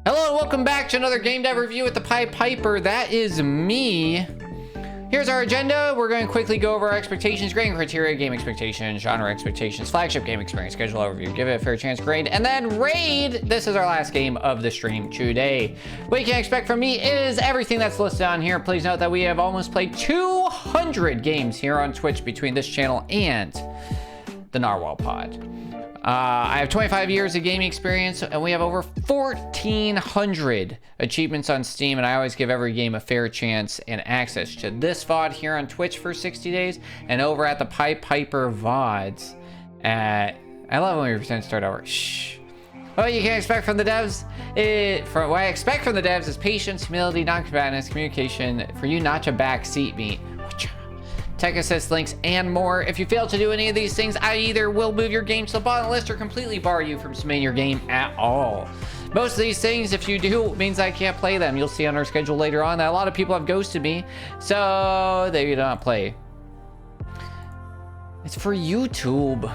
Hello and welcome back to another game dev review with the Pied Piper. That is me. Here's our agenda. We're going to quickly go over our expectations, grading criteria, game expectations, genre expectations, flagship game experience, schedule overview, give it a fair chance grade, and then raid. This is our last game of the stream today. What you can expect from me is everything that's listed on here. Please note that we have almost played 200 games here on Twitch between this channel and the Narwhal Pod. I have 25 years of gaming experience, and we have over 1,400 achievements on Steam, and I always give every game a fair chance and access to this VOD here on Twitch for 60 days, and over at the Pied Piper VODs at... I love when we pretend to start over. Shh. What you can expect from the devs what I expect from the devs is patience, humility, non-combatants, communication, for you not to backseat me. Tech assist links, and more. If you fail to do any of these things, I either will move your game to the bottom of the list or completely bar you from submitting your game at all. Most of these things, if you do, means I can't play them. You'll see on our schedule later on that a lot of people have ghosted me, so they do not play. It's for YouTube.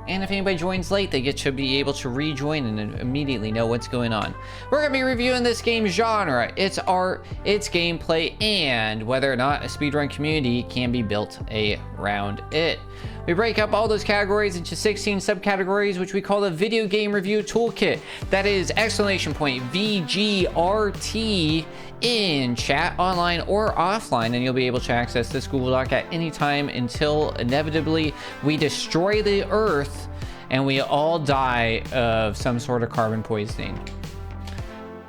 And if anybody joins late, they should be able to rejoin and immediately know what's going on. We're going to be reviewing this game's genre, its art, its gameplay, and whether or not a speedrun community can be built around it. We break up all those categories into 16 subcategories, which we call the Video Game Review Toolkit. That is VGRT in chat, online or offline, and you'll be able to access this Google Doc at any time until inevitably we destroy the Earth and we all die of some sort of carbon poisoning.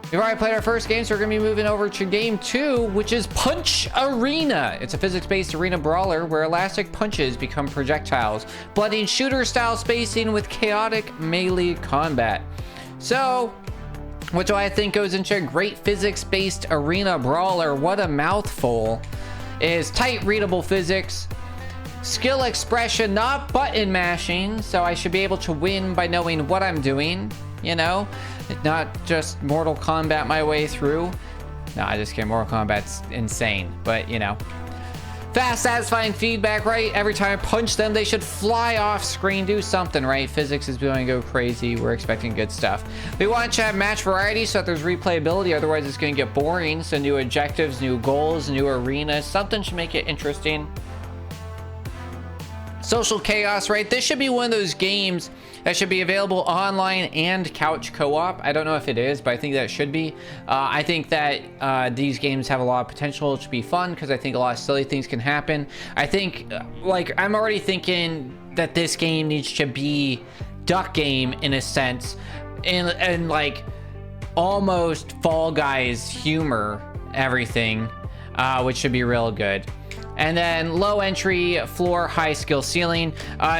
We've already played our first game, so we're going to be moving over to game 2, which is Punch Arena. It's a physics-based arena brawler where elastic punches become projectiles, blending shooter-style spacing with chaotic melee combat. So, what do I think goes into a great physics-based arena brawler? What a mouthful. Is tight, readable physics, skill expression, not button mashing, so I should be able to win by knowing what I'm doing, you know? Not just Mortal Kombat my way through. No, I just kidding. Mortal Kombat's insane, but you know. Fast, satisfying feedback, right? Every time I punch them, they should fly off screen, do something, right? Physics is going to go crazy. We're expecting good stuff. We want to have match variety so that there's replayability. Otherwise, it's going to get boring. So new objectives, new goals, new arenas. Something should make it interesting. Social chaos, right? This should be one of those games that should be available online and couch co-op. I don't know if it is, but I think that it should be. I think that these games have a lot of potential to be fun because I think a lot of silly things can happen. I think, like, I'm already thinking that this game needs to be Duck Game in a sense, and like almost Fall Guys humor everything, which should be real good. And then low entry floor, high skill ceiling.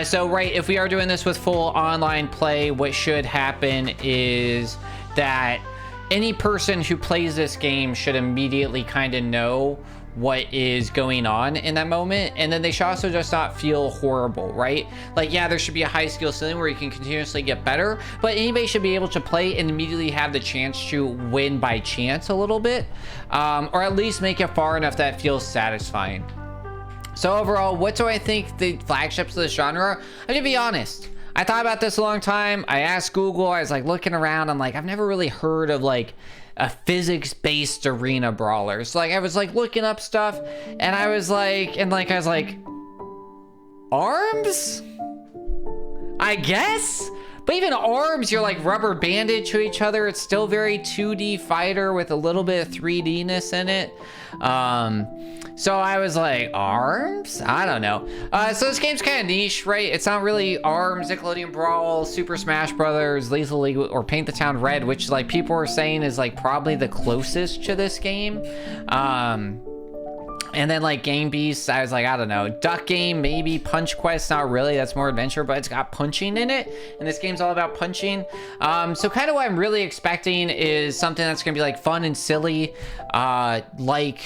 So right, if we are doing this with full online play, what should happen is that any person who plays this game should immediately kind of know what is going on in that moment, and then they should also just not feel horrible, right? Like, yeah, there should be a high skill ceiling where you can continuously get better, but anybody should be able to play and immediately have the chance to win by chance a little bit, or at least make it far enough that it feels satisfying. So overall, what do I think the flagships of the genre are? I'm gonna be honest. I thought about this a long time. I asked Google, I was like looking around. I'm like, I've never really heard of like a physics-based arena brawler. So like, I was like looking up stuff and I was like, arms? I guess? But even arms, you're like rubber banded to each other. It's still very 2D fighter with a little bit of 3D-ness in it. So I was like, arms? I don't know. So this game's kind of niche, right? It's not really ARMS, Nickelodeon Brawl, Super Smash Brothers, Lethal League, or Paint the Town Red, which like people were saying is like probably the closest to this game. And then like Game Beasts, I was like, I don't know. Duck Game, maybe. Punch Quest, not really. That's more adventure, but it's got punching in it. And this game's all about punching. So kind of what I'm really expecting is something that's going to be like fun and silly, like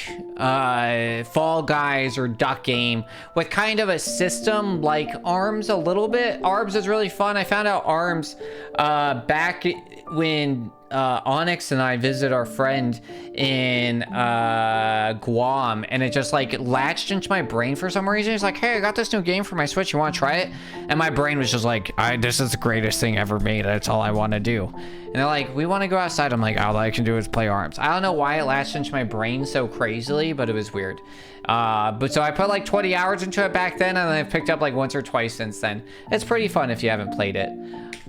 Fall Guys or Duck Game, with kind of a system like ARMS a little bit. ARMS is really fun. I found out ARMS back when Onyx and I visited our friend in Guam, and it just like latched into my brain for some reason. He's like, hey, I got this new game for my Switch, you want to try it? And my brain was just like, this is the greatest thing ever made, that's all I want to do. And they're like, we want to go outside. I'm like, all I can do is play ARMS. I don't know why it latched into my brain so crazily, but it was weird. But so I put like 20 hours into it back then, and I've picked up like once or twice since then. It's pretty fun if you haven't played it.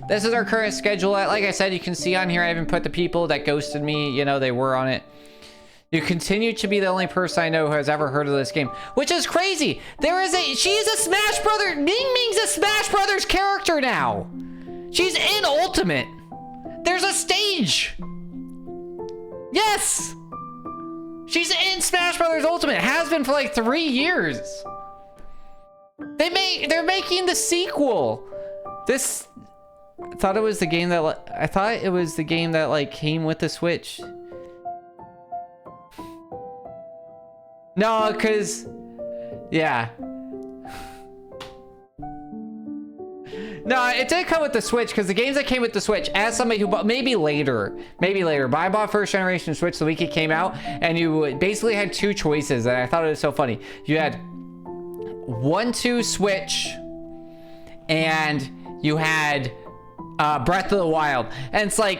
This is our current schedule. Like I said, you can see on here, I haven't put the people that ghosted me, you know, they were on it. You continue to be the only person I know who has ever heard of this game, which is crazy. She's a Smash Brothers, Ming Ming's a Smash Brothers character now. She's in Ultimate. There's a stage. Yes. She's in Smash Brothers Ultimate. Has been for like 3 years. They're making the sequel. I thought it was the game that like came with the Switch. No, cause yeah. No, it did come with the Switch, because the games that came with the Switch, as somebody who bought, maybe later, but I bought first generation Switch the week it came out, and you basically had 2 choices, and I thought it was so funny. You had 1-2 Switch, and you had Breath of the Wild. And it's like,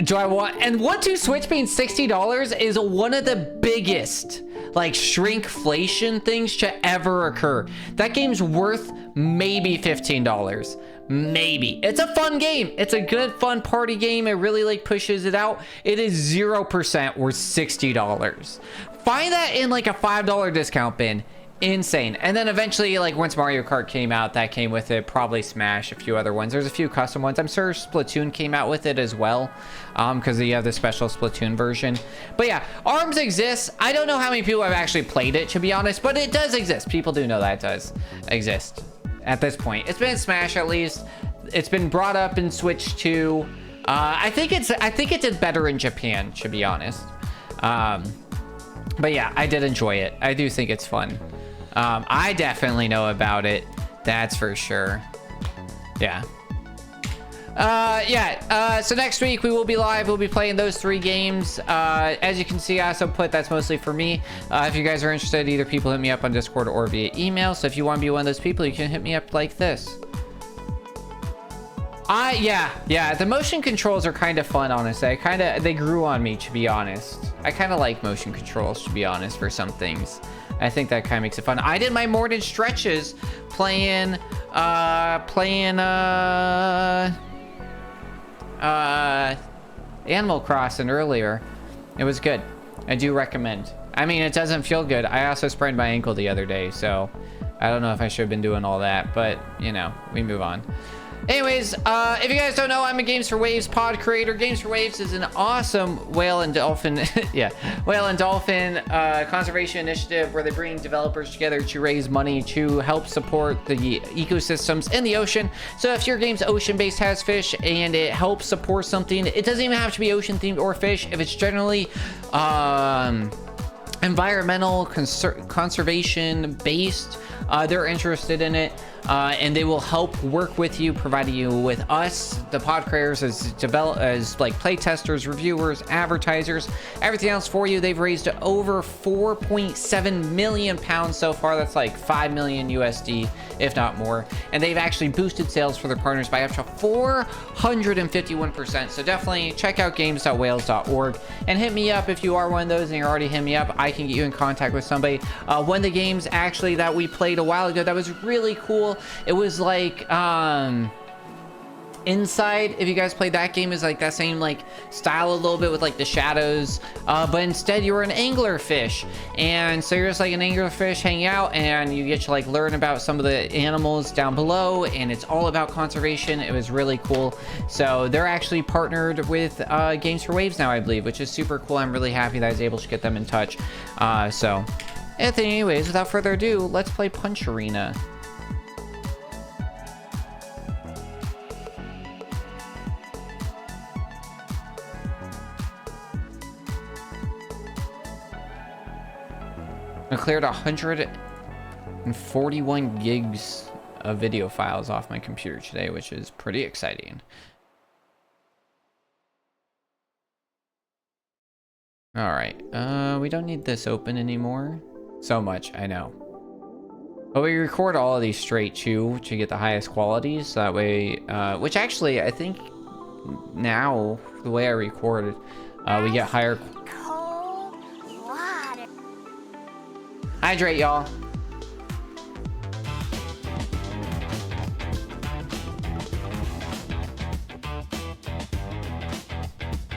do I want, and 1-2 Switch being $60 is one of the biggest like shrinkflation things to ever occur. That game's worth maybe $15. Maybe. It's a fun game. It's a good fun party game. It really like pushes it out. It is 0% worth $60. Find that in like a $5 discount bin. Insane. And then eventually, like once Mario Kart came out, that came with it. Probably Smash, a few other ones. There's a few custom ones. I'm sure Splatoon came out with it as well, because you have the special Splatoon version. But yeah, ARMS exists. I don't know how many people have actually played it, to be honest, but it does exist. People do know that it does exist at this point. It's been in Smash at least. It's been brought up in Switch 2. I think it did better in Japan, to be honest. But yeah, I did enjoy it. I do think it's fun. I definitely know about it. That's for sure. Yeah. So next week we will be live. We'll be playing those 3 games. As you can see, I also put that's mostly for me. If you guys are interested, either people hit me up on Discord or via email. So if you want to be one of those people, you can hit me up like this. Yeah, the motion controls are kind of fun, honestly. They grew on me, to be honest. I kind of like motion controls, to be honest, for some things. I think that kind of makes it fun. I did my morning stretches playing Animal Crossing earlier. It was good. I do recommend. I mean, it doesn't feel good. I also sprained my ankle the other day, so I don't know if I should have been doing all that, but you know, we move on. Anyways, if you guys don't know, I'm a Games for Waves pod creator. Games for Waves is an awesome whale and dolphin, whale and dolphin conservation initiative where they bring developers together to raise money to help support the ecosystems in the ocean. So if your game's ocean-based, has fish, and it helps support something, it doesn't even have to be ocean-themed or fish. If it's generally environmental conservation based, they're interested in it, and they will help work with you, providing you with us, the pod creators, as like playtesters, reviewers, advertisers, everything else for you. They've raised over 4.7 million pounds so far. That's like 5 million USD, if not more. And they've actually boosted sales for their partners by up to 451%. So definitely check out games.whales.org and hit me up if you are one of those and you're already hitting me up. I can get you in contact with somebody. One of the games actually that we played a while ago that was really cool, it was like Inside, if you guys played that game, is like that same like style a little bit with like the shadows, but instead you were an anglerfish, and so you're just like an anglerfish hanging out, and you get to like learn about some of the animals down below, and it's all about conservation. It was really cool. So they're actually partnered with Games for Waves now, I believe, which is super cool. I'm really happy that I was able to get them in touch. Anyways, without further ado, let's play Punch Arena. I cleared 141 gigs of video files off my computer today, which is pretty exciting. All right. We don't need this open anymore. So much, I know. But we record all of these straight too to get the highest qualities. So that way, which actually I think now the way I record, we get higher. Cold water. Hydrate, y'all.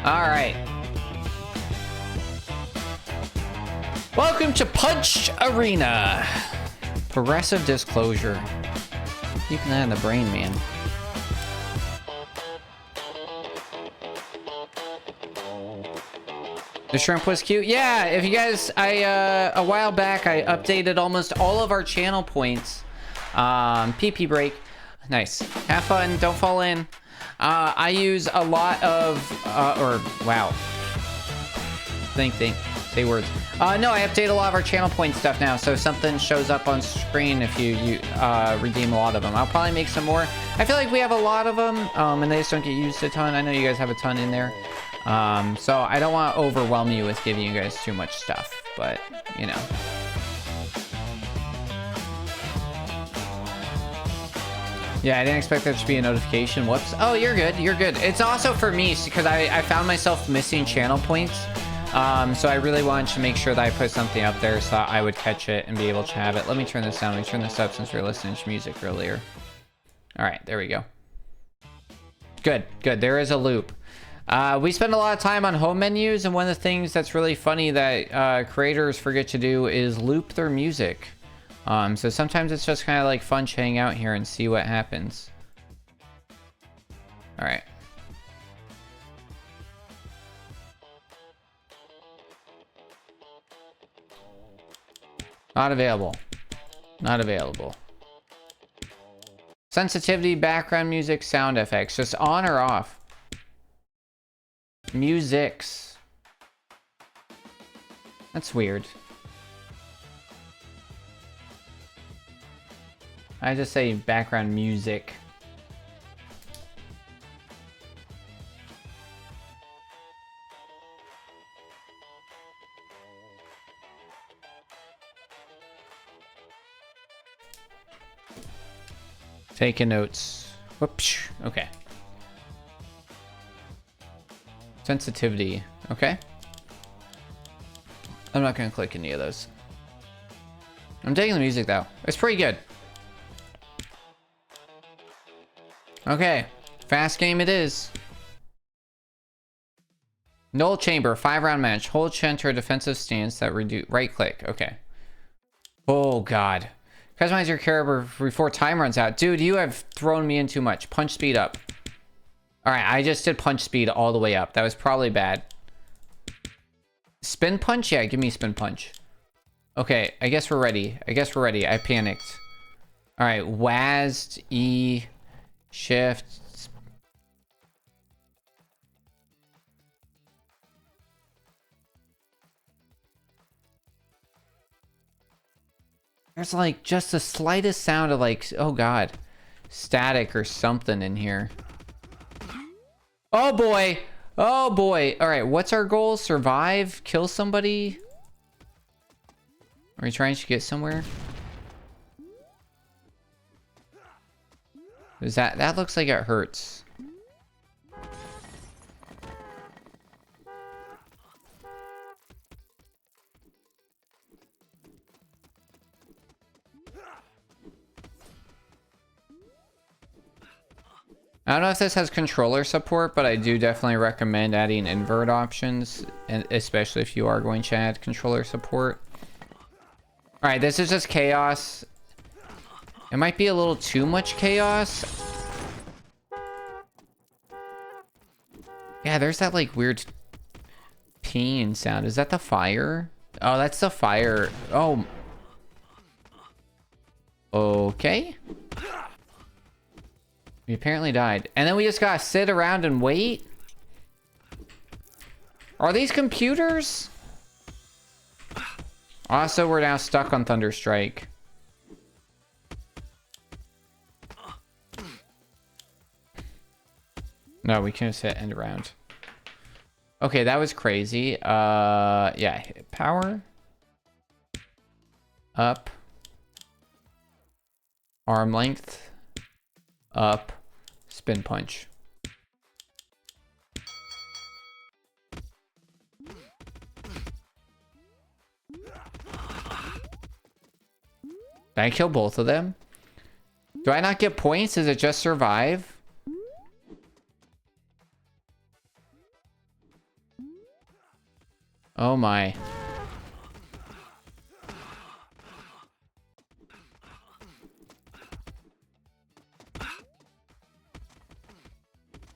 All right. Welcome to Punch Arena. Progressive disclosure. Keeping that in the brain, man. The shrimp was cute. Yeah, if you guys, a while back, I updated almost all of our channel points. PP break. Nice. Have fun. Don't fall in. I use a lot of, wow. Think. Say words. No, I update a lot of our channel point stuff now, so something shows up on screen if you redeem a lot of them. I'll probably make some more. I feel like we have a lot of them, and they just don't get used a ton. I know you guys have a ton in there. So I don't want to overwhelm you with giving you guys too much stuff, but, you know. Yeah, I didn't expect there to be a notification. Whoops. Oh, you're good. You're good. It's also for me because I found myself missing channel points. So I really wanted to make sure that I put something up there so I would catch it and be able to have it. Let me turn this down. Let me turn this up since we were listening to music earlier. All right, there we go. Good. There is a loop. We spend a lot of time on home menus, and one of the things that's really funny that creators forget to do is loop their music. So sometimes it's just kind of like fun to hang out here and see what happens. All right. Not available. Not available. Sensitivity, background music, sound effects. Just on or off. Musics. That's weird. I just say background music. Taking notes. Whoops. Okay. Sensitivity. Okay. I'm not gonna click any of those. I'm digging the music though. It's pretty good. Okay. Fast game it is. Null chamber, 5-round match. Hold to enter a defensive stance that reduce right click. Okay. Oh god. Customize your character before time runs out. Dude, you have thrown me in too much. Punch speed up. Alright, I just did punch speed all the way up. That was probably bad. Spin punch? Yeah, give me spin punch. Okay, I guess we're ready. I panicked. Alright, WASD, E, shift. There's like just the slightest sound of like, oh god, static or something in here. Oh boy. Oh boy. All right, what's our goal? Survive? Kill somebody? Are we trying to get somewhere? Is that looks like it hurts. I don't know if this has controller support, but I do definitely recommend adding invert options, and especially if you are going to add controller support. All right, this is just chaos. It might be a little too much chaos. Yeah, there's that like weird ping sound. Is that the fire? Oh, that's the fire. Oh. Okay. We apparently died. And then we just gotta sit around and wait? Are these computers? Also, we're now stuck on Thunderstrike. No, we can't just hit end round. Okay, that was crazy. Yeah, hit power. Up. Arm length. Up. Spin punch. Did I kill both of them? Do I not get points? Is it just survive? Oh my.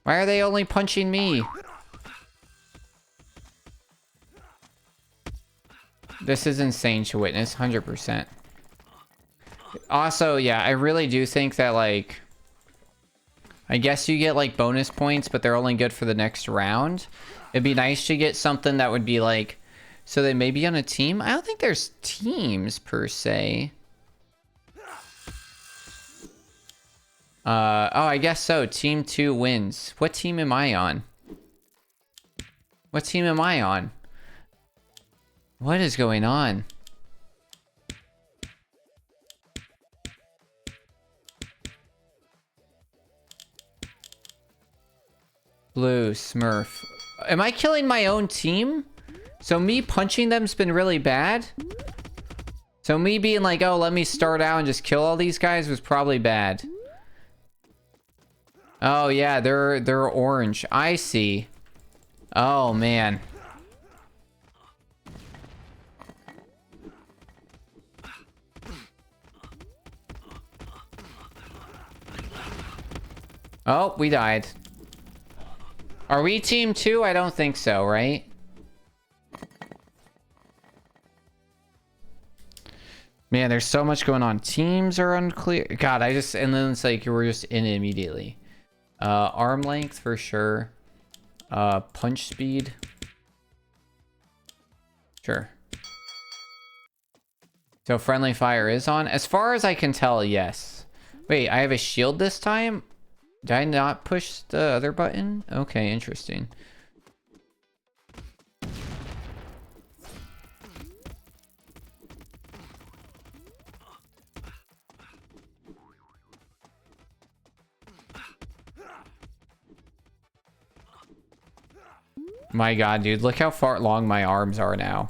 Why are they only punching me? This is insane to witness, 100%. Also, yeah, I really do think that, like, I guess you get, like, bonus points, but they're only good for the next round. It'd be nice to get something that would be, like, so they may be on a team? I don't think there's teams, per se. Oh, I guess so. Team 2 wins. What team am I on? What team am I on? What is going on? Blue, Smurf. Am I killing my own team? So me punching them's been really bad? So me being like, oh, let me start out and just kill all these guys was probably bad. Oh yeah, they're orange. I see. Oh man. Oh, we died. Are we team 2? I don't think so, right? Man, there's so much going on. Teams are unclear. God, and then it's like we're just in it immediately. Arm length for sure. Punch speed. Sure. So friendly fire is on. As far as I can tell, yes. Wait, I have a shield this time? Did I not push the other button? Okay, interesting. My god, dude, look how far long my arms are now.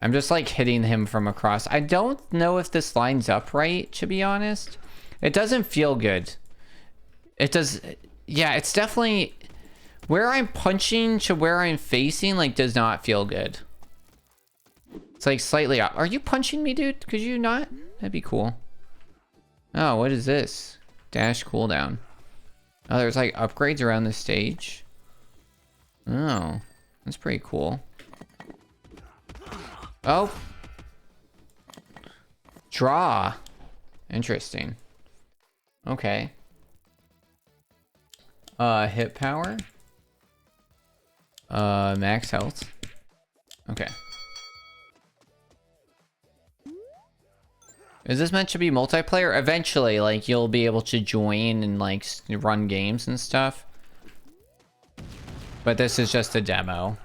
I'm just like hitting him from across. I don't know if this lines up right, to be honest. It doesn't feel good. It does. Yeah, it's definitely where I'm punching to where I'm facing, like, does not feel good. It's like slightly up. Are you punching me, dude? Could you not? That'd be cool. Oh, what is this? Dash cooldown. Oh, there's like upgrades around the stage. Oh, that's pretty cool. Oh. Draw. Interesting. Okay. Hit power. Max health. Okay. Is this meant to be multiplayer? Eventually, like, you'll be able to join and, like, run games and stuff. But this is just a demo.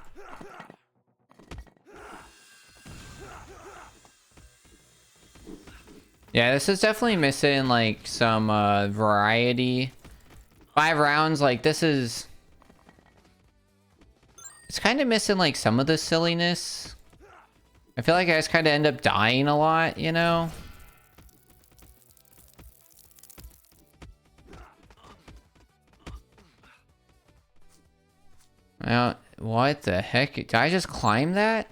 Yeah, this is definitely missing, like, some, variety. 5 rounds, like, this is... It's kind of missing, like, some of the silliness. I feel like I just kind of end up dying a lot, you know? Well, what the heck? Did I just climb that?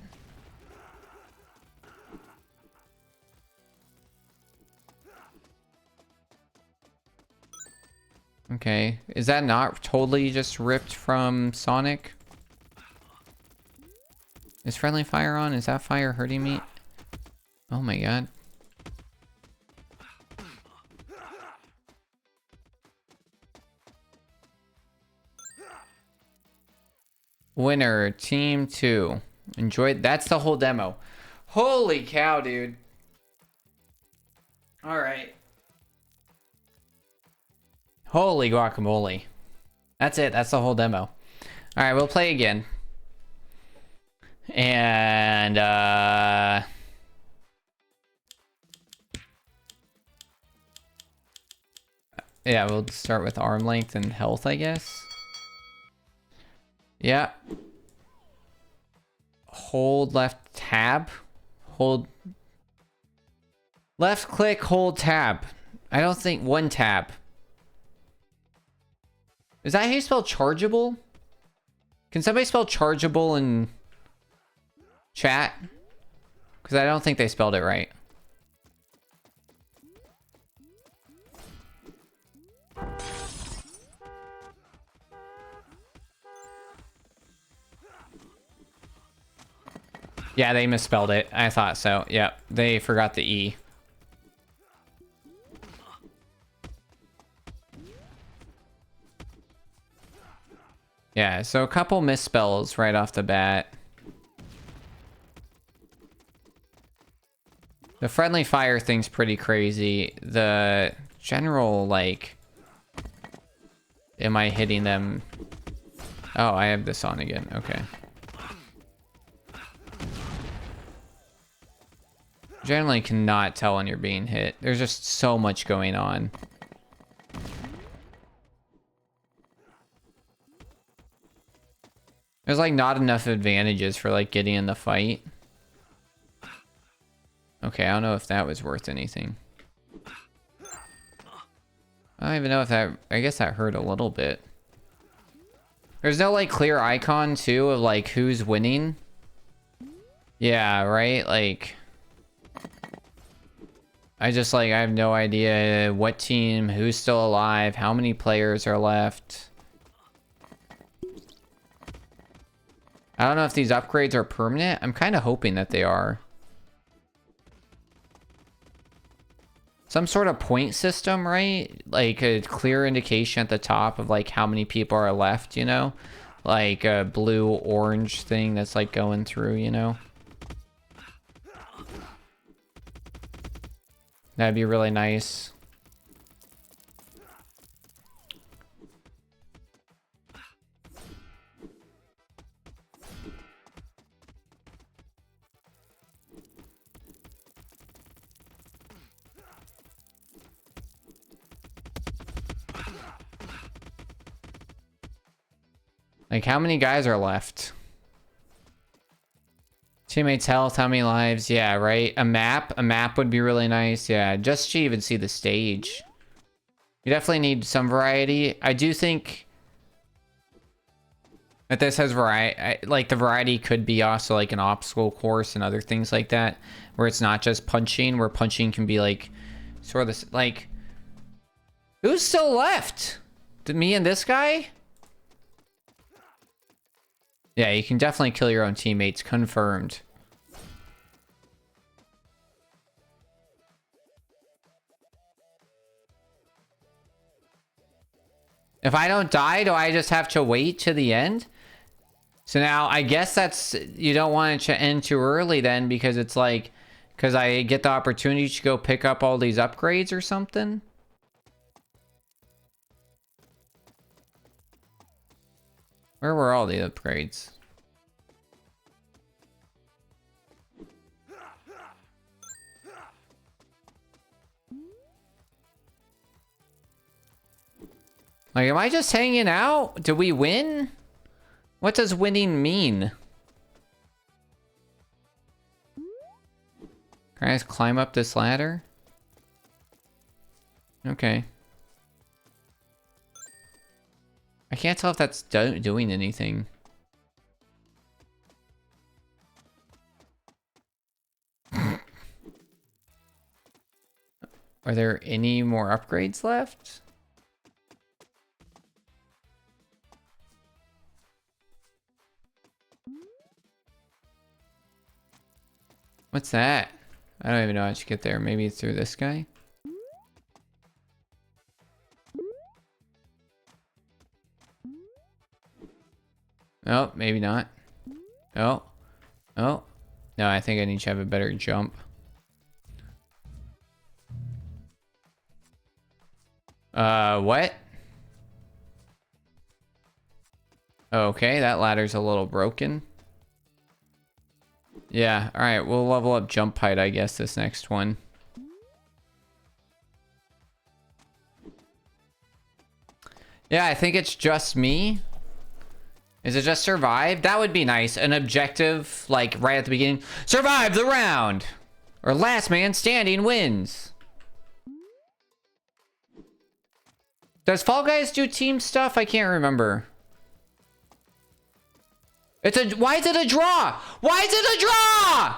Okay. Is that not totally just ripped from Sonic? Is friendly fire on? Is that fire hurting me? Oh my god. Winner, team 2. Enjoyed. That's the whole demo. Holy cow, dude. All right. Holy guacamole. That's it. That's the whole demo. All right, we'll play again. And yeah, we'll start with arm length and health, I guess. Yeah. Hold left tab. Hold left click, hold tab. I don't think one tab. Is that how you spell chargeable? Can somebody spell chargeable in chat? Because I don't think they spelled it right. Yeah, they misspelled it. I thought so. Yep, they forgot the E. Yeah, so a couple misspells right off the bat. The friendly fire thing's pretty crazy. The general, like... Am I hitting them? Oh, I have this on again. Okay. Generally cannot tell when you're being hit. There's just so much going on. There's like not enough advantages for like getting in the fight. Okay, I don't know if that was worth anything. I don't even know if that... I guess that hurt a little bit. There's no like clear icon too of like who's winning. Yeah, right? Like... I just like, I have no idea what team, who's still alive, how many players are left. I don't know if these upgrades are permanent. I'm kind of hoping that they are. Some sort of point system, right? Like a clear indication at the top of like how many people are left, you know? Like a blue orange thing that's like going through, you know? That'd be really nice. Like, how many guys are left? Teammates' health, how many lives? Yeah, right? A map? A map would be really nice. Yeah, just to even see the stage. You definitely need some variety. I do think that this has variety. Like, the variety could be also, like, an obstacle course and other things like that. Where it's not just punching, where punching can be, like, sort of this, like... Who's still left? Me and this guy? Yeah, you can definitely kill your own teammates. Confirmed. If I don't die, do I just have to wait to the end? So now, I guess that's... You don't want it to end too early then, because it's like... Because I get the opportunity to go pick up all these upgrades or something? Where were all the upgrades? Like, am I just hanging out? Do we win? What does winning mean? Can I just climb up this ladder? Okay. I can't tell if that's doing anything. Are there any more upgrades left? What's that? I don't even know how to get there. Maybe it's through this guy? Oh, maybe not. Oh. Oh. No, I think I need to have a better jump. What? Okay, that ladder's a little broken. Yeah, alright, we'll level up jump height, I guess, this next one. Yeah, I think it's just me. Is it just survive? That would be nice. An objective, like, right at the beginning. Survive the round! Or last man standing wins. Does Fall Guys do team stuff? I can't remember. It's a... Why is it a draw? Why is it a draw?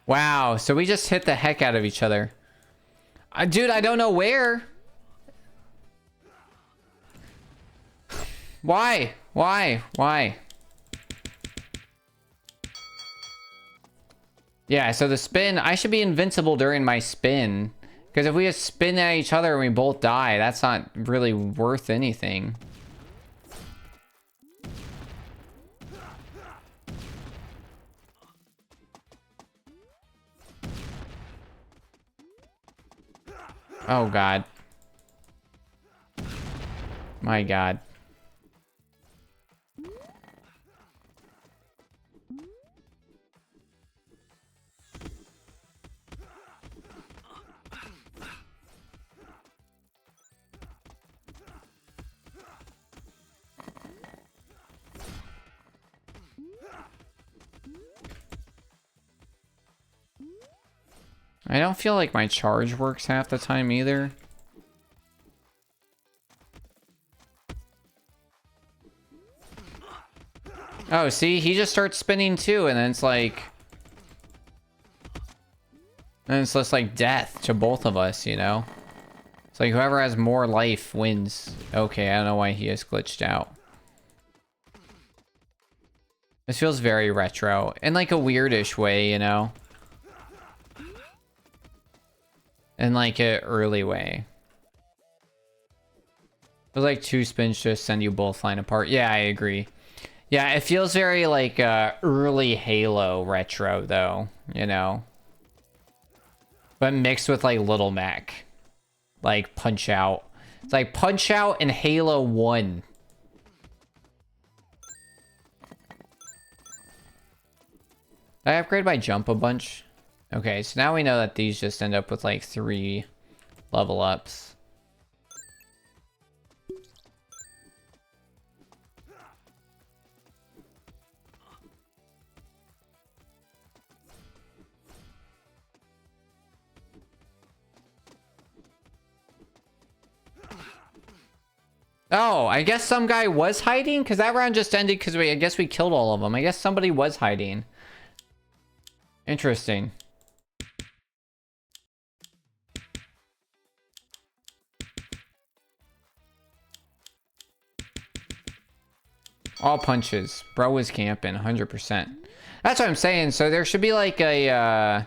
Wow, so we just hit the heck out of each other. Dude, I don't know where. Why? Why? Yeah, so the spin, I should be invincible during my spin. Because if we just spin at each other and we both die, that's not really worth anything. Oh, God. My God. I don't feel like my charge works half the time either. Oh, see? He just starts spinning too, and then it's like... And it's just like death to both of us, you know? It's like whoever has more life wins. Okay, I don't know why he is glitched out. This feels very retro. In like a weirdish way, you know? In like a early way. It was like 2 spins just send you both flying apart. Yeah, I agree. Yeah, it feels very like early Halo retro though, you know? But mixed with like Little Mac. Like Punch Out. It's like Punch Out and Halo 1. Did I upgrade my jump a bunch? Okay, so now we know that these just end up with like 3 level ups. Oh, I guess some guy was hiding? Because that round just ended because I guess we killed all of them. I guess somebody was hiding. Interesting. All punches. Bro was camping, 100%. That's what I'm saying. So there should be like a,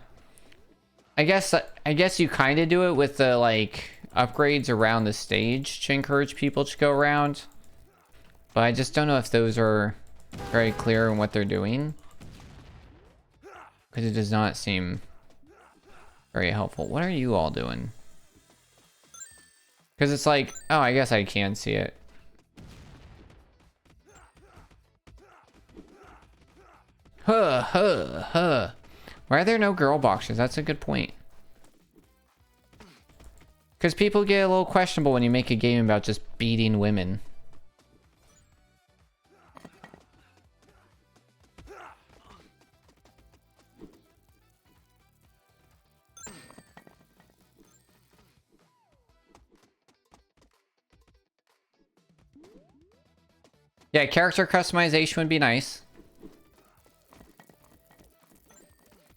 I guess you kind of do it with the like upgrades around the stage to encourage people to go around. But I just don't know if those are very clear in what they're doing. Because it does not seem very helpful. What are you all doing? Because it's like, oh, I guess I can see it. Huh. Why are there no girl boxes? That's a good point. Because people get a little questionable when you make a game about just beating women. Yeah, character customization would be nice.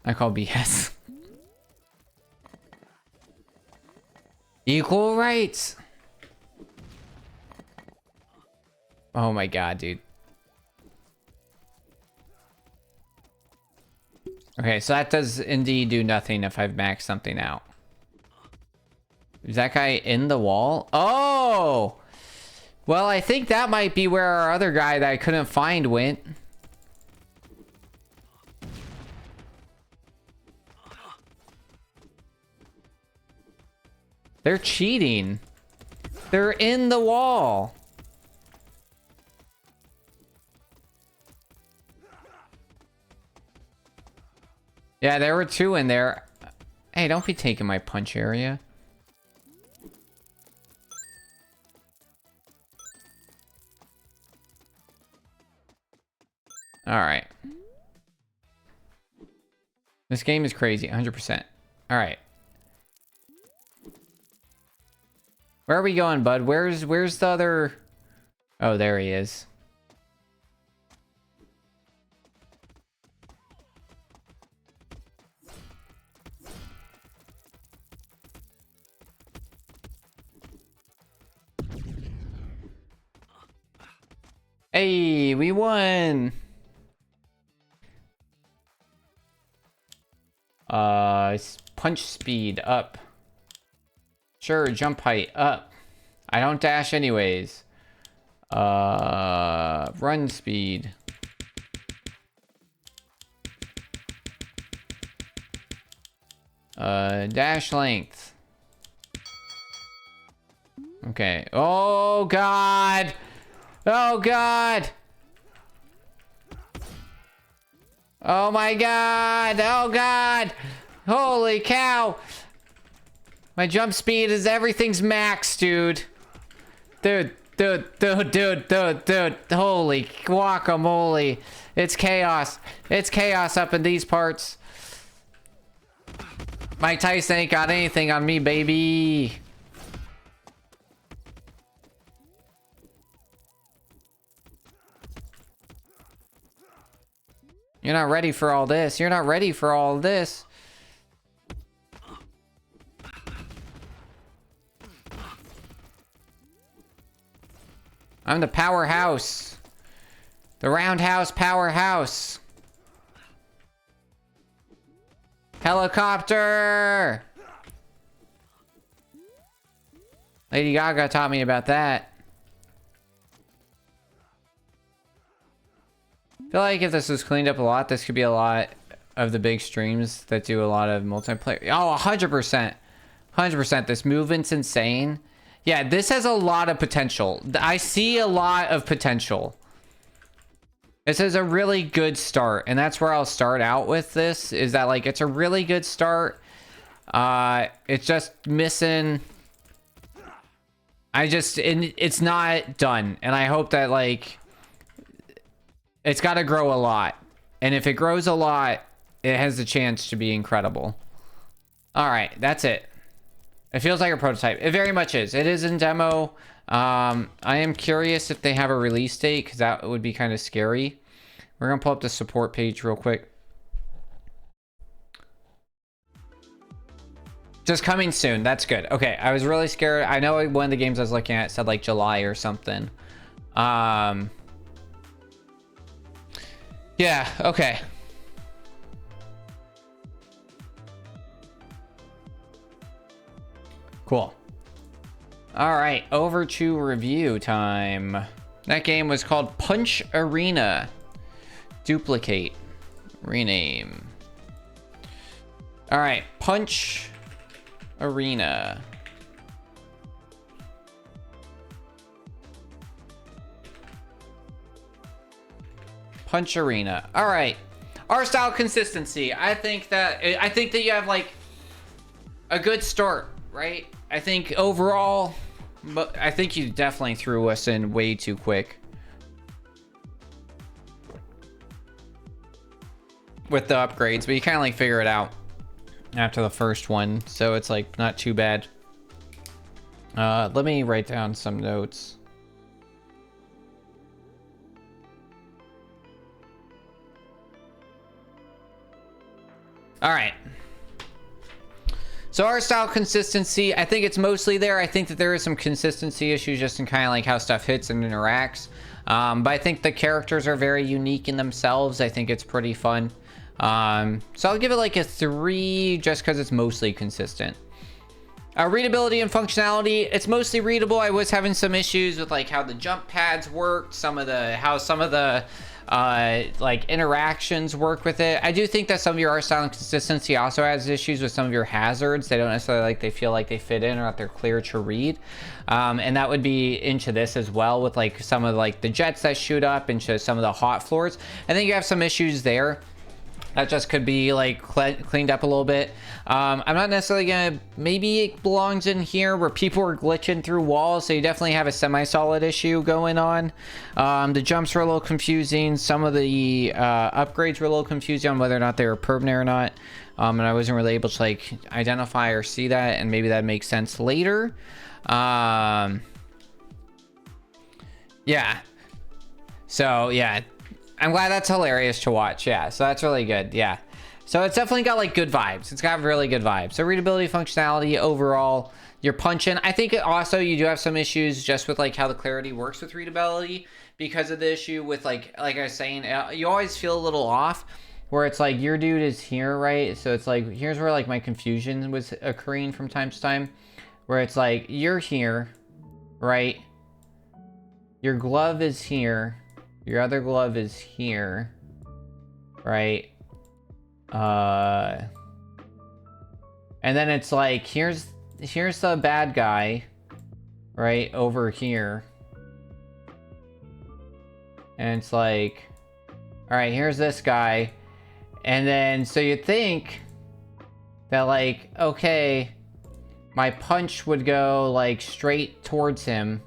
I call BS. Equal rights. Oh my god, dude. Okay, so that does indeed do nothing if I've maxed something out. Is that guy in the wall? Oh! Well, I think that might be where our other guy that I couldn't find went. They're cheating. They're in the wall. Yeah, there were two in there. Hey, don't be taking my punch area. Alright. This game is crazy, 100%. Alright. Where are we going, bud? Where's the other... Oh, there he is. Hey, we won! Punch speed up. Sure, jump height up. I don't dash anyways. Run speed. Dash length. Okay. Oh god! Oh god! Oh my god! Oh god! Holy cow! My jump speed is everything's max, dude. Dude. Holy guacamole. It's chaos. It's chaos up in these parts. Mike Tyson ain't got anything on me, baby. You're not ready for all this. You're not ready for all this. I'm the powerhouse. The roundhouse powerhouse. Helicopter! Lady Gaga taught me about that. I feel like if this was cleaned up a lot, this could be a lot of the big streams that do a lot of multiplayer. Oh, 100%. 100%. This movement's insane. Yeah, this has a lot of potential. I see a lot of potential. This is a really good start, and that's where I'll start out with this, is that, like, it's a really good start. It's just missing... it's not done, and I hope that, like, it's got to grow a lot. And if it grows a lot, it has the chance to be incredible. All right, that's it. It feels like a prototype. It very much is. It is in demo. I am curious if they have a release date, because that would be kind of scary. We're going to pull up the support page real quick. Just coming soon. That's good. Okay, I was really scared. I know one of the games I was looking at said like July or something. Yeah, okay. Cool. All right, over to review time. That game was called Punch Arena. Duplicate. Rename. All right, Punch Arena. Punch Arena. All right. Art style consistency. I think that you have like a good start, right? I think overall, but I think you definitely threw us in way too quick with the upgrades, but you kind of like figure it out after the first one, so it's like not too bad. Let me write down some notes. All right. So art style consistency, I think it's mostly there. I think that there is some consistency issues just in kind of like how stuff hits and interacts. But I think the characters are very unique in themselves. I think it's pretty fun. So I'll give it like a 3 just because it's mostly consistent. Readability and functionality, it's mostly readable. I was having some issues with like how the jump pads worked, how some of the like interactions work with it. I do think that some of your art style and consistency also has issues with some of your hazards. They don't necessarily like they feel like they fit in or that they're clear to read. And that would be into this as well with like some of like the jets that shoot up into some of the hot floors. I think you have some issues there. That just could be like cleaned up a little bit. I'm not necessarily gonna, maybe it belongs in here where people are glitching through walls, so you definitely have a semi-solid issue going on. The jumps were a little confusing. Some of the upgrades were a little confusing on whether or not they were permanent or not. And I wasn't really able to like identify or see that, and maybe that makes sense later. Yeah. So yeah. I'm glad that's hilarious to watch. Yeah, so that's really good. Yeah, so it's definitely got like good vibes. It's got really good vibes. So readability, functionality, overall, you're punching. I think also you do have some issues just with like how the clarity works with readability because of the issue with like I was saying, you always feel a little off where it's like your dude is here, right? So it's like here's where like my confusion was occurring from time to time, where it's like you're here, right? Your glove is here. Your other glove is here, right? And then it's like, here's the bad guy, right, over here. And it's like, all right, here's this guy. And then, so you think that like, okay, my punch would go like straight towards him,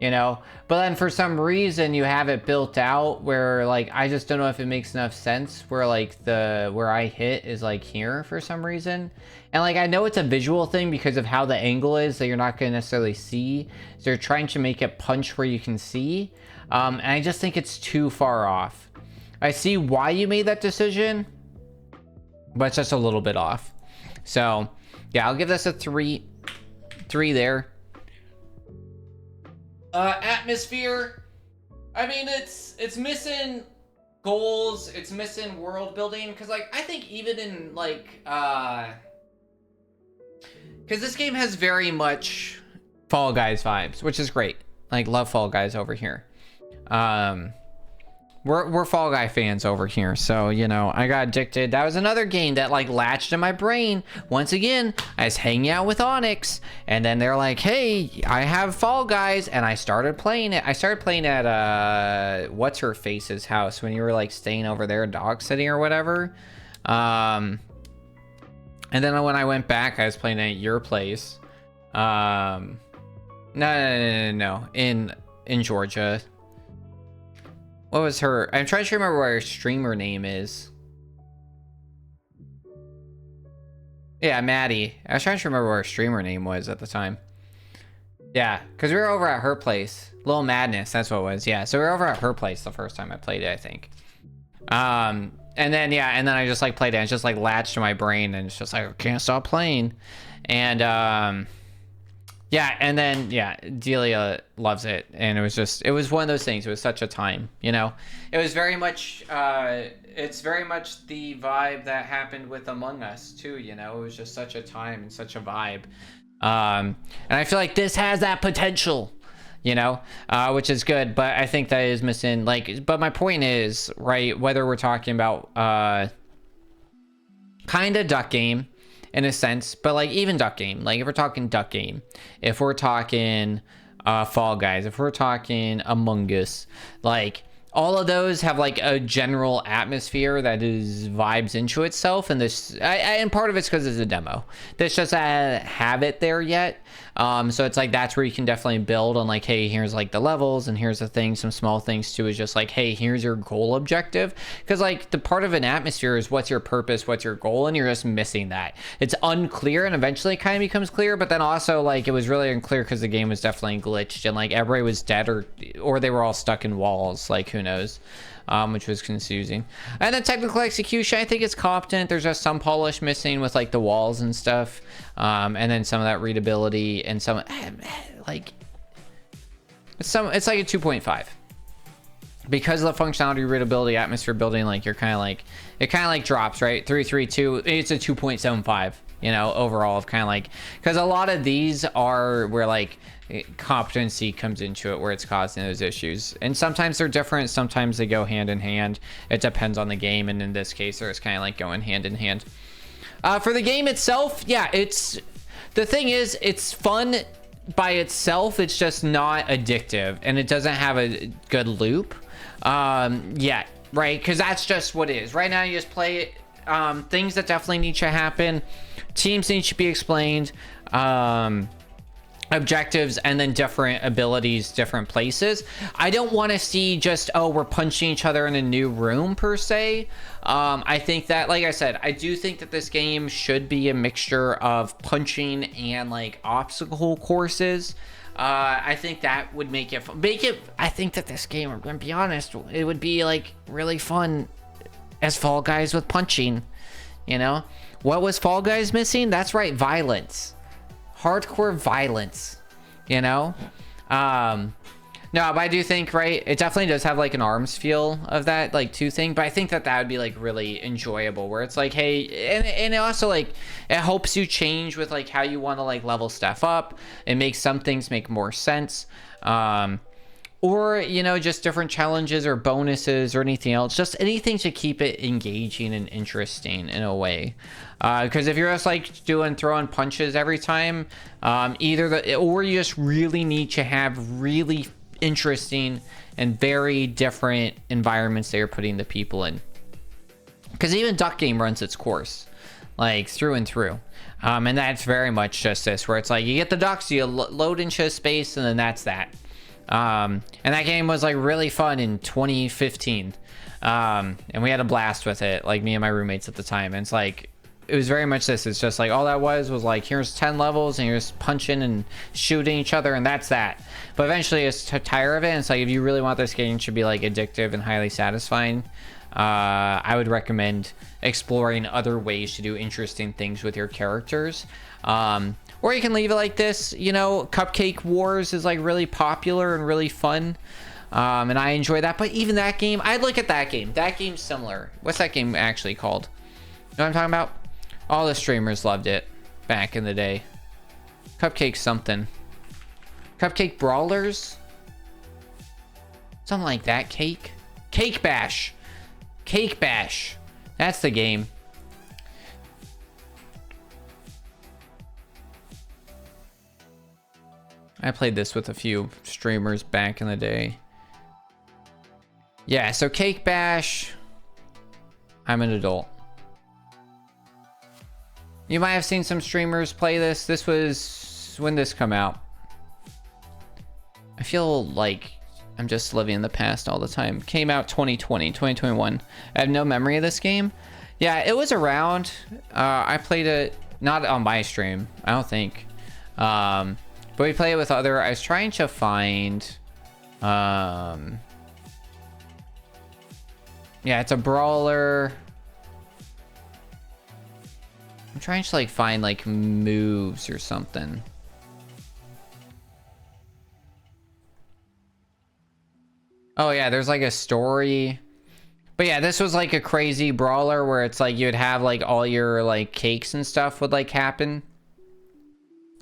you know, but then for some reason you have it built out where like I just don't know if it makes enough sense where like where I hit is like here for some reason. And like I know it's a visual thing because of how the angle is that you're not going to necessarily see, so they're trying to make it punch where you can see, and I just think it's too far off. I see why you made that decision, but it's just a little bit off. So yeah, I'll give this a 3 there. Atmosphere, I mean, it's missing goals, it's missing world building, because like I think even in like because this game has very much Fall Guys vibes, which is great. Like, love Fall Guys over here. We're Fall Guy fans over here, so you know I got addicted. That was another game that like latched in my brain. Once again, I was hanging out with Onyx, and then they're like, "Hey, I have Fall Guys," and I started playing it. I started playing at what's her face's house when you were like staying over there, dog sitting or whatever. And then when I went back, I was playing at your place. No, in Georgia. What was her? I'm trying to remember what her streamer name is. Yeah, Maddie. I was trying to remember what her streamer name was at the time. Yeah, because we were over at her place. Little Madness, that's what it was. Yeah, so we were over at her place the first time I played it, I think. And then, yeah, and then I just like played it. And it's just like latched to my brain, and it's just like, I can't stop playing. And, yeah, and then, yeah, Delia loves it, and it was one of those things. It was such a time, you know? It was very much, it's very much the vibe that happened with Among Us, too, you know? It was just such a time and such a vibe. And I feel like this has that potential, you know? Which is good, but I think that is missing, like, but my point is, right, whether we're talking about, kind of Duck Game, in a sense, but like even Duck Game, like if we're talking Duck Game, if we're talking Fall Guys, if we're talking Among Us, like all of those have like a general atmosphere that is vibes into itself, and this and part of it's because it's a demo. This just have it there yet. So it's like that's where you can definitely build on like, hey, here's like the levels, and here's the thing, some small things too, is just like, hey, here's your goal objective. Because like the part of an atmosphere is what's your purpose, what's your goal, and you're just missing that. It's unclear, and eventually it kind of becomes clear, but then also like it was really unclear because the game was definitely glitched, and like everybody was dead or they were all stuck in walls, like who knows. Which was confusing. And the technical execution, I think it's competent. There's just some polish missing with like the walls and stuff, and then some of that readability and some like it's like a 2.5. because of the functionality, readability, atmosphere building, like you're kind of like, it kind of like drops, right? 332, it's a 2.75, you know, overall of kind of like, because a lot of these are where like competency comes into it, where it's causing those issues. And sometimes they're different, sometimes they go hand in hand. It depends on the game, and in this case, it's kind of like going hand in hand. For the game itself, yeah, the thing is, it's fun by itself. It's just not addictive, and it doesn't have a good loop yet, right? Because that's just what it is. Right now, you just play it. Things that definitely need to happen. Teams need to be explained. Objectives, and then different abilities, different places. I don't want to see just, oh, we're punching each other in a new room per se. I think that, like I said, I do think that this game should be a mixture of punching and like obstacle courses. I think that would make it I think that this game, I'm gonna be honest, it would be like really fun as Fall Guys with punching. You know what was Fall Guys missing? That's right, violence. Hardcore violence, you know. No, but I do think, right, it definitely does have like an ARMS feel of that like 2 thing, but I think that that would be like really enjoyable, where it's like, hey, and it also like, it helps you change with like how you want to like level stuff up. It makes some things make more sense, or, you know, just different challenges or bonuses or anything else, just anything to keep it engaging and interesting in a way. Because if you're just like throwing punches every time, or you just really need to have really interesting and very different environments that you're putting the people in. Because even Duck Game runs its course, like through and through. And that's very much just this, where it's like you get the ducks, you load into a space, and then that's that. And that game was like really fun in 2015. And we had a blast with it, like me and my roommates at the time. And it's like, it was very much this. It's just like, all that was like, here's 10 levels and you're just punching and shooting each other, and that's that. But eventually it's tired of it. And it's like, if you really want this game to be like addictive and highly satisfying, I would recommend exploring other ways to do interesting things with your characters. Or you can leave it like this, you know. Cupcake Wars is like really popular and really fun. And I enjoy that. But even that game, I'd look at that game. That game's similar. What's that game actually called? You know what I'm talking about? All the streamers loved it back in the day. Cupcake something. Cupcake Brawlers? Something like that. Cake Bash. Cake Bash. That's the game. I played this with a few streamers back in the day. Yeah, so Cake Bash. I'm an adult. You might have seen some streamers play this. This was when this come out. I feel like I'm just living in the past all the time. Came out 2020, 2021. I have no memory of this game. Yeah, it was around. I played it, not on my stream, I don't think. But we played it with other. I was trying to find. Yeah, it's a brawler. I'm trying to like find like moves or something. Oh yeah, there's like a story. But yeah, this was like a crazy brawler where it's like you'd have like all your like cakes and stuff would like happen.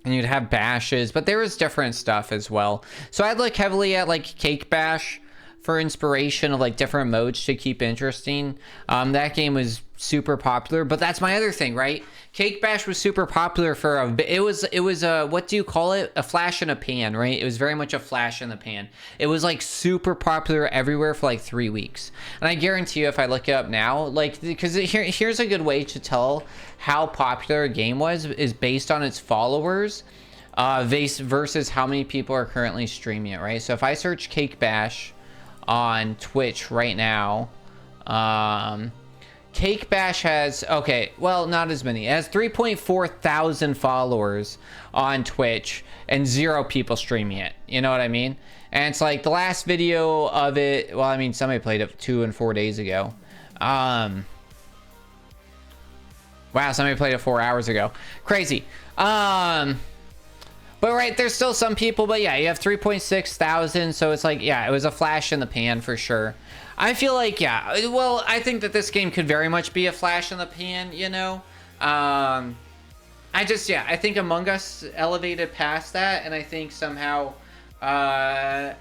And you'd have bashes, but there was different stuff as well. So I'd look heavily at like Cake Bash for inspiration of like different modes to keep interesting. That game was super popular, but that's my other thing, right? Cake Bash was super popular for it was a, what do you call it? A flash in a pan, right? It was very much a flash in the pan. It was like super popular everywhere for like 3 weeks. And I guarantee you, if I look it up now, like, because here's a good way to tell how popular a game was, is based on its followers versus how many people are currently streaming it, right? So if I search Cake Bash on Twitch right now, Cake Bash has, okay, well, not as many. It has 3.4 thousand followers on Twitch and 0 people streaming it. You know what I mean? And it's like the last video of it, well, I mean, somebody played it 2 and 4 days ago. Wow, somebody played it 4 hours ago. Crazy. But But right, there's still some people, but yeah, you have 3.6 thousand, so it's like, yeah, it was a flash in the pan for sure. I feel like, yeah, well, I think that this game could very much be a flash in the pan, you know? I think Among Us elevated past that, and I think somehow, I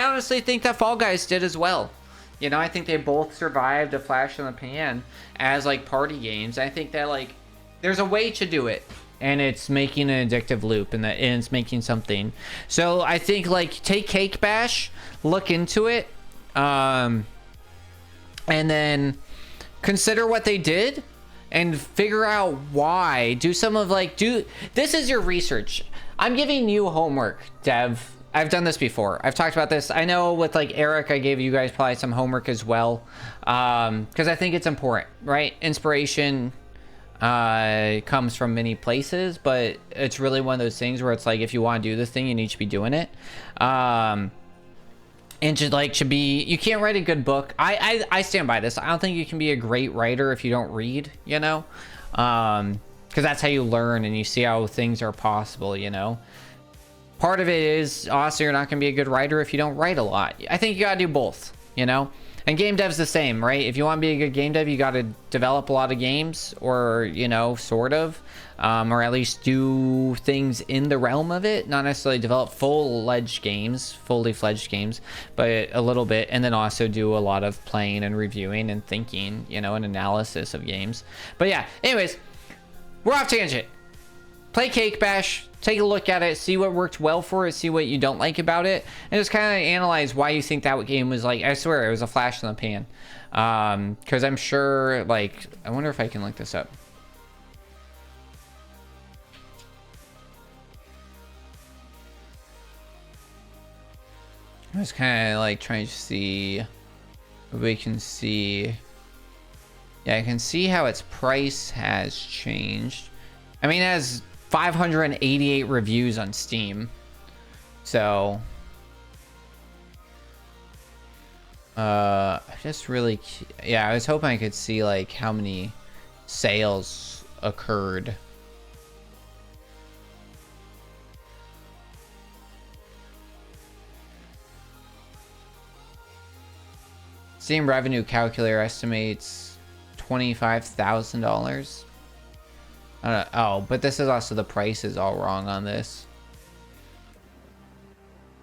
honestly think that Fall Guys did as well. You know, I think they both survived a flash in the pan as, like, party games. I think that, like, there's a way to do it. And it's making an addictive loop, and it's making something. So I think, like, take Cake Bash, look into it, and then consider what they did, and figure out why. Do some of, like, this is your research. I'm giving you homework, Dev. I've done this before. I've talked about this. I know with, like, Eric, I gave you guys probably some homework as well, because I think it's important, right? Inspiration comes from many places, but it's really one of those things where it's like, if you want to do this thing, you need to be doing it. And you can't write a good book. I stand by this. I don't think you can be a great writer if you don't read, you know, because that's how you learn and you see how things are possible, you know. Part of it is also you're not going to be a good writer if you don't write a lot. I think you got to do both, you know. And game dev's the same, right? If you want to be a good game dev, you got to develop a lot of games, or, you know, sort of, or at least do things in the realm of it. Not necessarily develop fully fledged games, but a little bit, and then also do a lot of playing and reviewing and thinking, you know, and analysis of games. But yeah, anyways, we're off tangent. Play Cake Bash, take a look at it, see what worked well for it, see what you don't like about it, and just kind of analyze why you think that game was, like, I swear, it was a flash in the pan. Because I'm sure, like, I wonder if I can look this up. I was kind of, like, trying to see if we can see. Yeah, I can see how its price has changed. I mean, it has 588 reviews on Steam, so I was hoping I could see, like, how many sales occurred. Steam revenue calculator estimates $25,000. Oh, but this is also, the price is all wrong on this.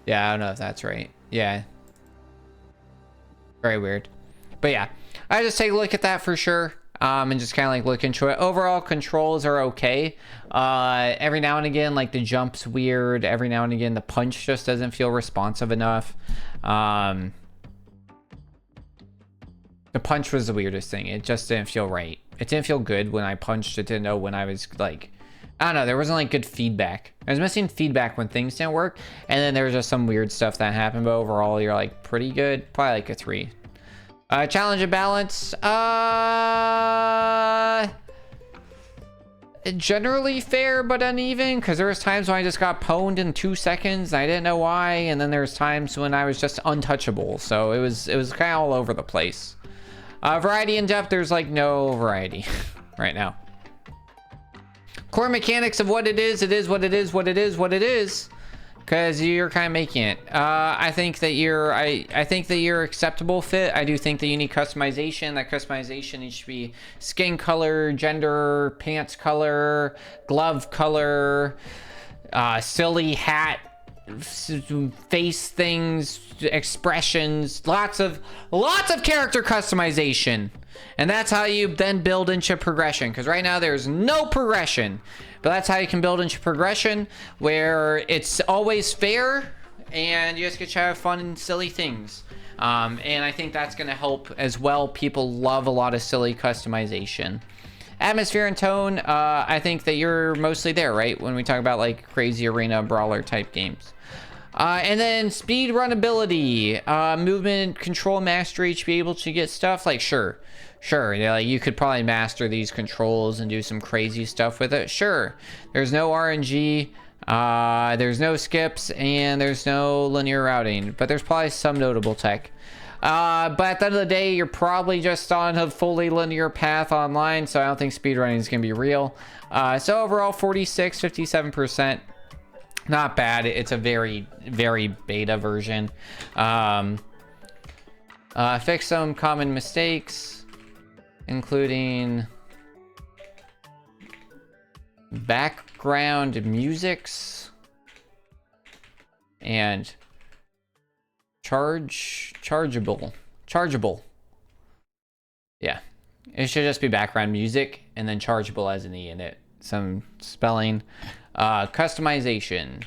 Yeah, I don't know if that's right. Yeah. Very weird. But yeah, I just take a look at that for sure. And just kind of, like, look into it. Overall, controls are okay. Every now and again, like, the jump's weird. Every now and again, the punch just doesn't feel responsive enough. The punch was the weirdest thing. It just didn't feel right. It didn't feel good when I punched. It didn't know when I was, like, I don't know. There wasn't, like, good feedback. I was missing feedback when things didn't work. And then there was just some weird stuff that happened. But overall, you're, like, pretty good. Probably, like, a 3. Challenge and balance. Generally fair, but uneven. Because there was times when I just got pwned in 2 seconds. And I didn't know why. And then there's times when I was just untouchable. So it was kind of all over the place. Variety and depth, there's, like, no variety right now. Core mechanics of what it is what it is, what it is, what it is. Because you're kind of making it. I think that I think that you're acceptable fit. I do think that you need customization. That customization needs to be skin color, gender, pants color, glove color, silly hat, face things, expressions, lots of character customization. And that's how you then build into progression, because right now there's no progression, but that's how you can build into progression, where it's always fair and you just get to have fun and silly things. And I think that's going to help as well. People love a lot of silly customization. Atmosphere and tone, I think that you're mostly there, right? When we talk about, like, crazy arena brawler type games. And then speed run ability, movement control mastery to be able to get stuff. Like, sure, yeah, like, you could probably master these controls and do some crazy stuff with it. Sure, there's no RNG, there's no skips, and there's no linear routing, but there's probably some notable tech. But at the end of the day, you're probably just on a fully linear path online, so I don't think speedrunning is going to be real. So overall, 57%. Not bad. It's a very, very beta version. Fix some common mistakes, including background musics and chargeable. Yeah, it should just be background music and then chargeable as an E in it. Some spelling. Customization.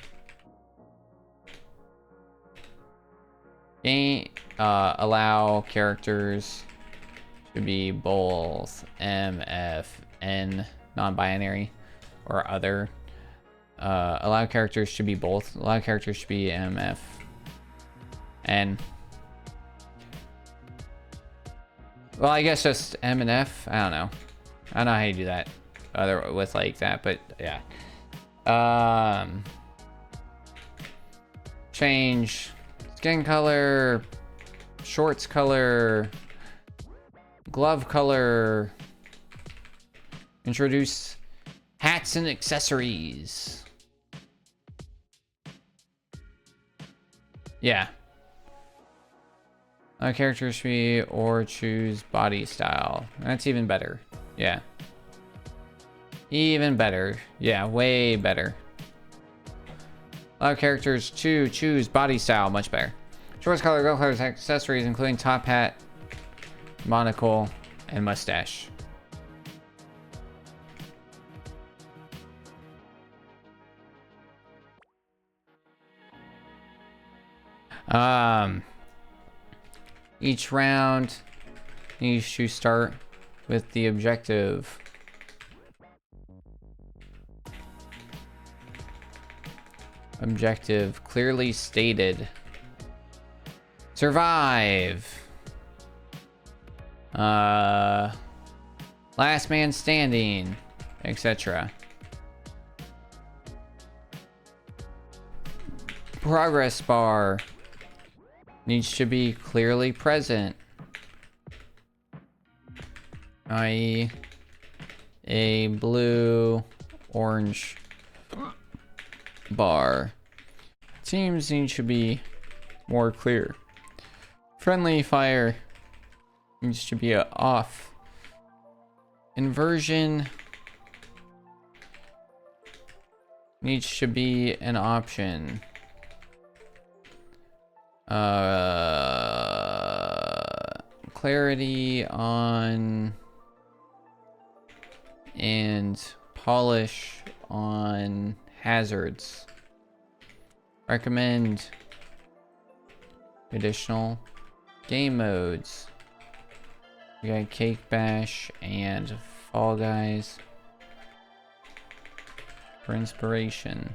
Allow characters to be both M, F, N, non-binary, or other. Allow characters to be both. Allow characters to be M, F, N. Well, I guess just M and F. I don't know. I don't know how you do that other with like that, but yeah. Change skin color, shorts color, glove color. Introduce hats and accessories. Yeah. Characters be or choose body style. That's even better. Yeah. Even better. Yeah, way better. Allow characters to choose body style. Much better. Shorts color, glove colors, accessories, including top hat, monocle, and mustache. Each round needs to start with the objective. Objective clearly stated. Survive. Last man standing, etc. Progress bar needs to be clearly present, i.e. a blue, orange bar. Teams need to be more clear. Friendly fire needs to be off. Inversion needs to be an option. Clarity on and polish on hazards. Recommend additional game modes. We got Cake Bash and Fall Guys for inspiration.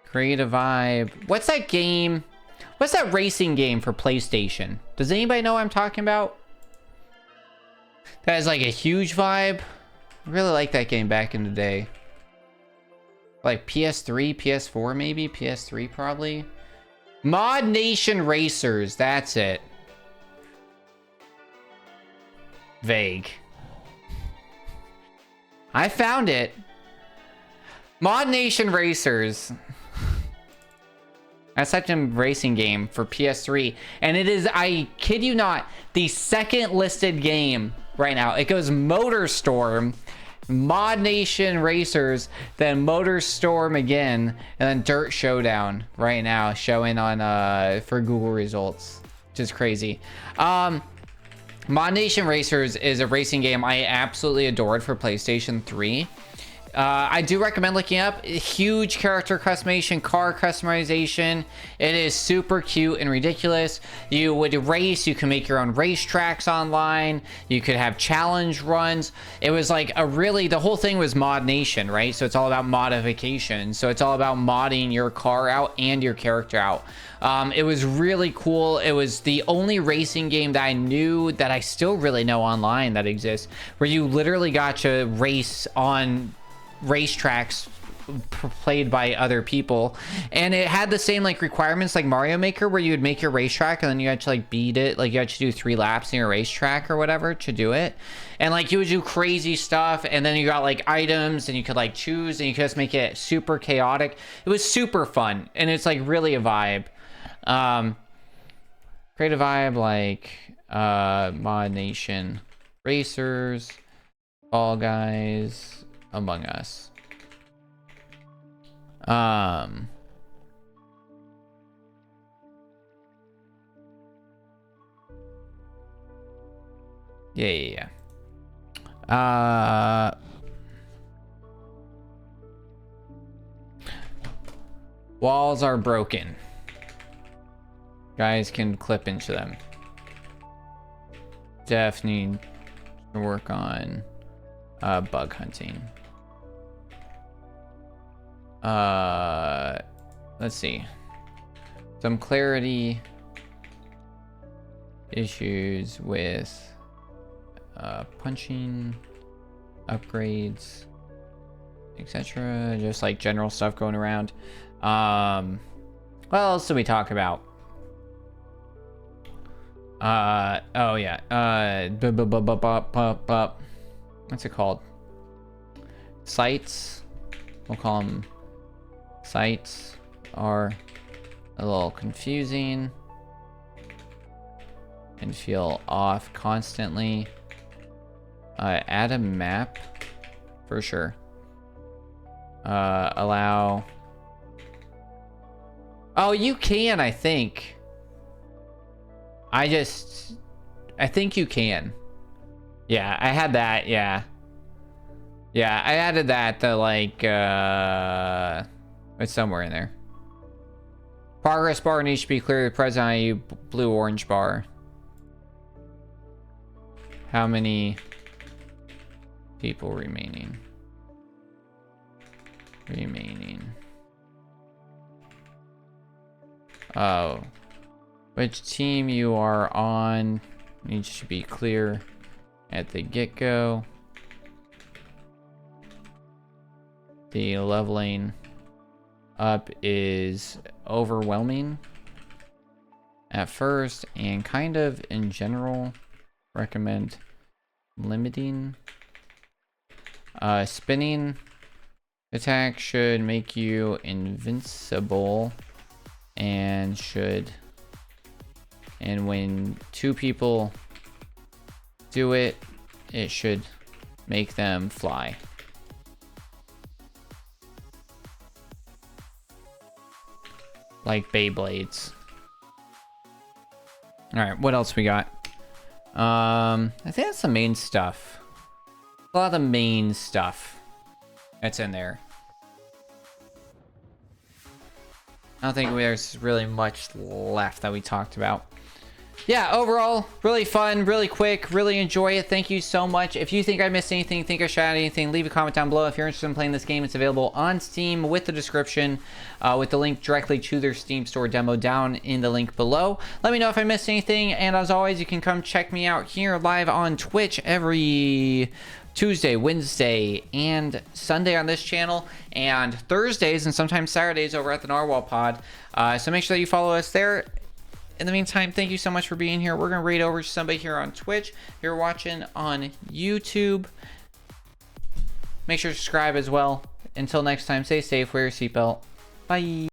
Create a vibe. What's that game? What's that racing game for PlayStation? Does anybody know what I'm talking about? That has like a huge vibe. I really liked that game back in the day. Like PS3, PS4 maybe? PS3 probably. Mod Nation Racers, that's it. Vague. I found it. Mod Nation Racers. That's such a racing game for PS3. And it is, I kid you not, the second listed game right now. It goes MotorStorm, Mod Nation Racers, then MotorStorm again, and then Dirt Showdown right now showing on for Google results, which is crazy. Mod Nation Racers is a racing game I absolutely adored for PlayStation 3. I do recommend looking up. Huge character customization, car customization. It is super cute and ridiculous. You would race. You can make your own racetracks online. You could have challenge runs. It was like a really, the whole thing was Mod Nation, right? So it's all about modification. So it's all about modding your car out and your character out. It was really cool. It was the only racing game that I knew, that I still really know online that exists, where you literally got to race on racetracks played by other people, and it had the same like requirements like Mario Maker, where you would make your racetrack and then you had to like beat it, like you had to do 3 laps in your racetrack or whatever to do it, and like you would do crazy stuff, and then you got like items and you could like choose and you could just make it super chaotic. It was super fun, and it's like really a vibe. Create a vibe like Mod Nation, Racers, Fall Guys, Among Us. Yeah. Walls are broken. Guys can clip into them. Def need to work on bug hunting. Let's see. Some clarity issues with punching, upgrades, etc. Just like general stuff going around. What else did we talk about? Oh yeah. What's it called? Sites. We'll call them sites. Are a little confusing and feel off constantly. Add a map for sure. Allow. Oh, you can, I think. I think you can. Yeah, I had that, yeah. Yeah, I added that to like, it's somewhere in there. Progress bar needs to be clearly present on a blue-orange bar. How many people remaining? Oh. Which team you are on needs to be clear at the get-go. The leveling up is overwhelming at first, and kind of in general recommend limiting. Spinning attack should make you invincible and when 2 people do it, it should make them fly. Like Beyblades. Alright, what else we got? I think that's the main stuff. A lot of the main stuff that's in there. I don't think there's really much left that we talked about. Yeah, overall, really fun, really quick, really enjoy it. Thank you so much. If you think I missed anything, think I shouted anything, leave a comment down below. If you're interested in playing this game, it's available on Steam with the description, with the link directly to their Steam store demo down in the link below. Let me know if I missed anything, and as always, you can come check me out here live on Twitch every Tuesday, Wednesday, and Sunday on this channel, and Thursdays and sometimes Saturdays over at the Narwhal Pod. So make sure that you follow us there. In the meantime, thank you so much for being here. We're going to raid over to somebody here on Twitch. If you're watching on YouTube, make sure to subscribe as well. Until next time, stay safe, wear your seatbelt. Bye.